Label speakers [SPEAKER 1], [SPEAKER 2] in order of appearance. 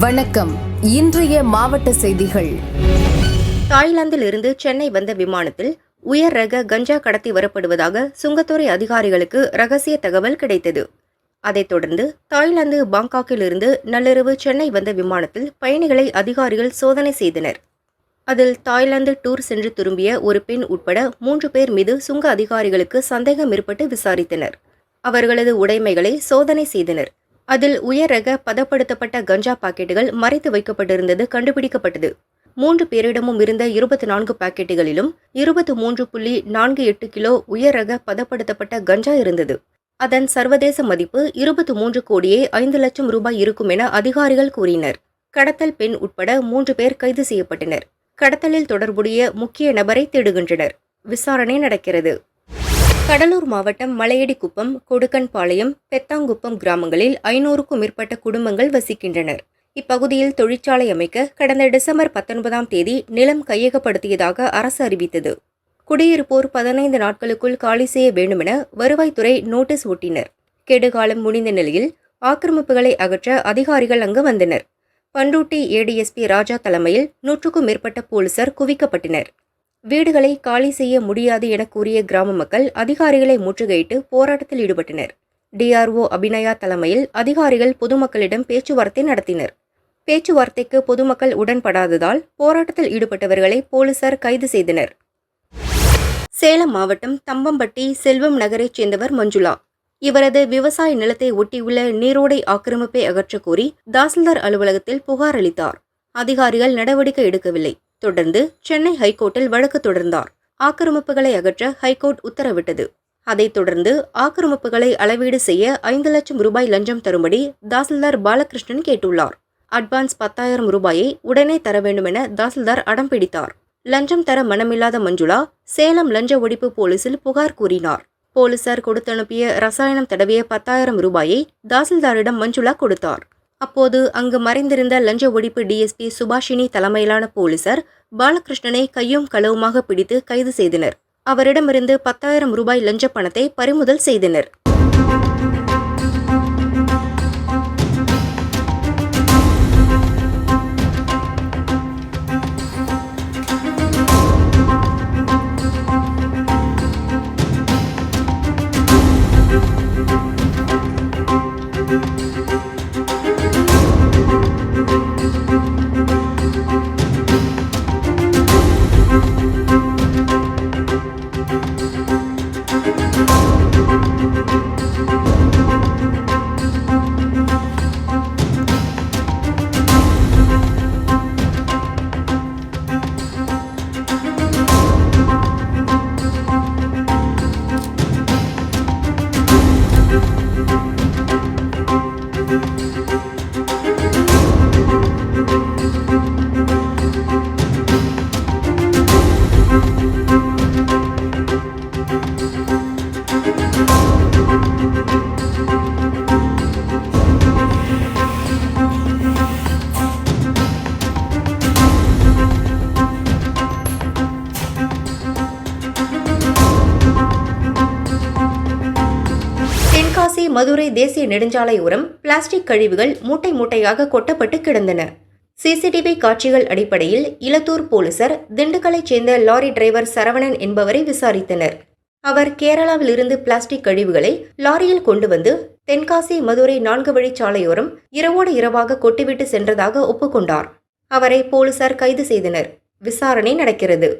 [SPEAKER 1] வணக்கம். இன்றைய மாவட்ட செய்திகள்.
[SPEAKER 2] தாய்லாந்திலிருந்து சென்னை வந்த விமானத்தில் உயர் ரக கஞ்சா கடத்தி வரப்படுவதாக சுங்கத்துறை அதிகாரிகளுக்கு ரகசிய தகவல் கிடைத்தது. அதைத் தொடர்ந்து தாய்லாந்து பாங்காக்கிலிருந்து நள்ளிரவு சென்னை வந்த விமானத்தில் பயணிகளை அதிகாரிகள் சோதனை செய்தனர். அதில் தாய்லாந்து டூர் சென்று திரும்பிய ஒரு பெண் உட்பட 3 பேர் மீது சுங்க அதிகாரிகளுக்கு சந்தேகம் ஏற்பட்டு விசாரித்தனர். அவர்களது உடைமைகளை சோதனை செய்தனர். அதில் உயர் ரக பதப்படுத்தப்பட்ட கஞ்சா பாக்கெட்டுகள் மறைத்து வைக்கப்பட்டிருந்தது கண்டுபிடிக்கப்பட்டது. 3 பேரிடமும் இருந்த 24 பாக்கெட்டுகளிலும் 23.48 கிலோ உயர் ரக பதப்படுத்தப்பட்ட கஞ்சா இருந்தது. அதன் சர்வதேச மதிப்பு 23 கோடியே 5 லட்சம் ரூபாய் இருக்கும் என அதிகாரிகள் கூறினர். கடத்தல் பெண் உட்பட 3 பேர் கைது செய்யப்பட்டனர். கடத்தலில் தொடர்புடைய முக்கிய நபரை தேடுகின்றனர். விசாரணை நடக்கிறது. கடலூர் மாவட்டம் மலையடிக்குப்பம், கொடுக்கன்பாளையம், பெத்தாங்குப்பம் கிராமங்களில் 500க்கும் மேற்பட்ட குடும்பங்கள் வசிக்கின்றனர். இப்பகுதியில் தொழிற்சாலை அமைக்க கடந்த டிசம்பர் 19ஆம் தேதி நிலம் கையகப்படுத்தியதாக அரசு அறிவித்தது. குடியிருப்போர் 15 நாட்களுக்குள் காலி செய்ய வேண்டுமென வருவாய்த்துறை நோட்டீஸ் ஒட்டினர். கெடுகாலம் முடிந்த நிலையில் ஆக்கிரமிப்புகளை அகற்ற அதிகாரிகள் அங்கு வந்தனர். பண்டூட்டி ஏடிஎஸ்பி ராஜா தலைமையில் 100க்கும் மேற்பட்ட போலீசார் குவிக்கப்பட்டனர். வீடுகளை காலி செய்ய முடியாது என கூறிய கிராம மக்கள் அதிகாரிகளை முற்றுகையிட்டு போராட்டத்தில் ஈடுபட்டனர். டிஆர்ஓ அபிநயா தலைமையில் அதிகாரிகள் பொதுமக்களிடம் பேச்சுவார்த்தை நடத்தினர். பேச்சுவார்த்தைக்கு பொதுமக்கள் உடன்படாததால் போராட்டத்தில் ஈடுபட்டவர்களை போலீசார் கைது செய்தனர். சேலம் மாவட்டம் தம்பம்பட்டி செல்வம் நகரைச் சேர்ந்தவர் மஞ்சுளா. இவரது விவசாய நிலத்தை ஒட்டியுள்ள நீரோடை ஆக்கிரமிப்பை அகற்றக் கோரி தாசில்தார் அலுவலகத்தில் புகார் அளித்தார். அதிகாரிகள் நடவடிக்கை எடுக்கவில்லை. தொடர்ந்து சென்னை ஹைகோர்ட்டில் வழக்கு தொடர்ந்தார். ஆக்கிரமிப்புகளை அகற்ற ஹைகோர்ட் உத்தரவிட்டது. அதைத் தொடர்ந்து ஆக்கிரமிப்புகளை அளவீடு செய்ய 5 லட்சம் ரூபாய் லஞ்சம் தரும்படி தாசில்தார் பாலகிருஷ்ணன் கேட்டுள்ளார். அட்வான்ஸ் 10,000 ரூபாயை உடனே தர வேண்டுமென தாசில்தார் அடம் பிடித்தார். லஞ்சம் தர மனமில்லாத மஞ்சுளா சேலம் லஞ்ச ஒழிப்பு போலீசில் புகார் கூறினார். போலீசார் கொடுத்தனுப்பிய ரசாயனம் தடவிய 10,000 ரூபாயை தாசில்தாரிடம் மஞ்சுளா கொடுத்தார். அப்போது அங்கு மறைந்திருந்த லஞ்ச ஒழிப்பு டிஎஸ்பி சுபாஷினி தலைமையிலான போலீசார் பாலகிருஷ்ணனை கையும் களவுமாக பிடித்து கைது செய்தனர். அவரிடமிருந்து 10,000 ரூபாய் லஞ்ச பணத்தை பறிமுதல் செய்தனர். தென்காசி மதுரை தேசிய நெடுஞ்சாலையோரம் பிளாஸ்டிக் கழிவுகள் மூட்டை மூட்டையாக கொட்டப்பட்டு கிடந்தன. சிசிடிவி காட்சிகள் அடிப்படையில் இலத்தூர் போலீசார் திண்டுக்கலைச் சேர்ந்த லாரி டிரைவர் சரவணன் என்பவரை விசாரித்தனர். அவர் கேரளாவில் இருந்து பிளாஸ்டிக் கழிவுகளை லாரியில் கொண்டு வந்து தென்காசி மதுரை 4 வழிச்சாலையோரம் இரவோடு இரவாக கொட்டிவிட்டு சென்றதாக ஒப்புக்கொண்டார். அவரை போலீசார் கைது செய்தனர். விசாரணை நடக்கிறது.